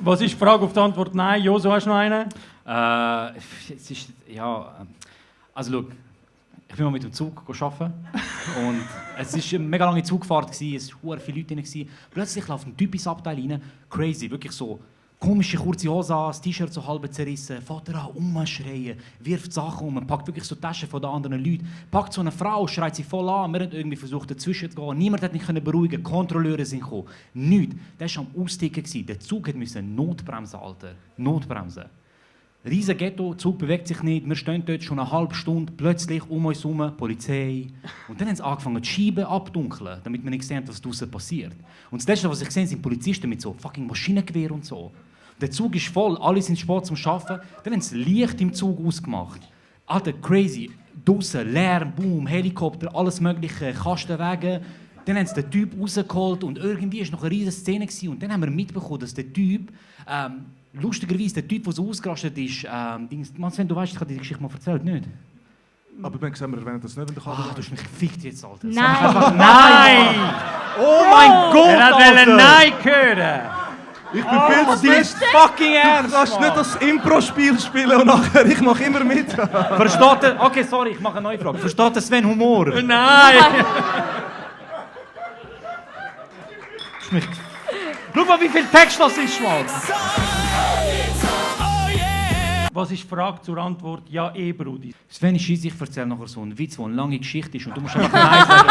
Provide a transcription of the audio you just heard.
Was ist die Frage auf die Antwort? Nein. Joso, hast du noch einen? Es ist, ja, also schau, ich bin mal mit dem Zug arbeiten und es war eine mega lange Zugfahrt, es waren viele Leute drin. Plötzlich läuft ein Typ ins Abteil rein, crazy, wirklich so komische kurze Hose an, das T-Shirt so halb zerrissen, fährt an, umschreien, wirft Sachen um, packt wirklich so Taschen von den anderen Leuten, packt so eine Frau, schreit sie voll an, wir haben irgendwie versucht dazwischen zu gehen, niemand hat mich beruhigen, Kontrolleure sind gekommen, nichts. Der war am Austicken, der Zug musste Notbremsen, Alter, Notbremsen. Riesen Ghetto, der Zug bewegt sich nicht, wir stehen dort schon eine halbe Stunde, plötzlich um uns herum Polizei. Und dann haben sie angefangen, die Scheiben abdunkeln, damit wir nicht sehen, was draussen passiert. Und das Letzte, was ich sehe, sind Polizisten mit so fucking Maschinengewehr und so. Der Zug ist voll, alle sind spät zum Arbeiten, dann haben sie Licht im Zug ausgemacht. Alter, crazy, draussen, Lärm, Boom, Helikopter, alles mögliche, Kastenwagen. Dann haben sie den Typ rausgeholt und irgendwie war noch eine riesige Szene. Und dann haben wir mitbekommen, dass der Typ, lustigerweise, der Typ, der so ausgerastet ist, Sven, du weißt, ich habe die Geschichte mal erzählt, nicht? Aber Ben, wir erwähnen das nicht, wenn du kannst. Du hast mich gefickt jetzt, Alter. Nein! Nein! Oh mein Gott, Er Alter! wollte Nein hören! Ich bin viel zu Fucking ernst, Du kannst nicht das Impro-Spiel spielen und nachher, ich mache immer mit. Versteht er? Okay, sorry, ich mache eine neue Frage. Versteht der Sven Humor? Nein! Schau mal, wie viel Text das ist, Schwarz. Was ist die Frage zur Antwort? Ja, Brudi. Sven, ich erzähle nachher so einen Witz, der eine lange Geschichte ist und du musst einfach Nein sagen.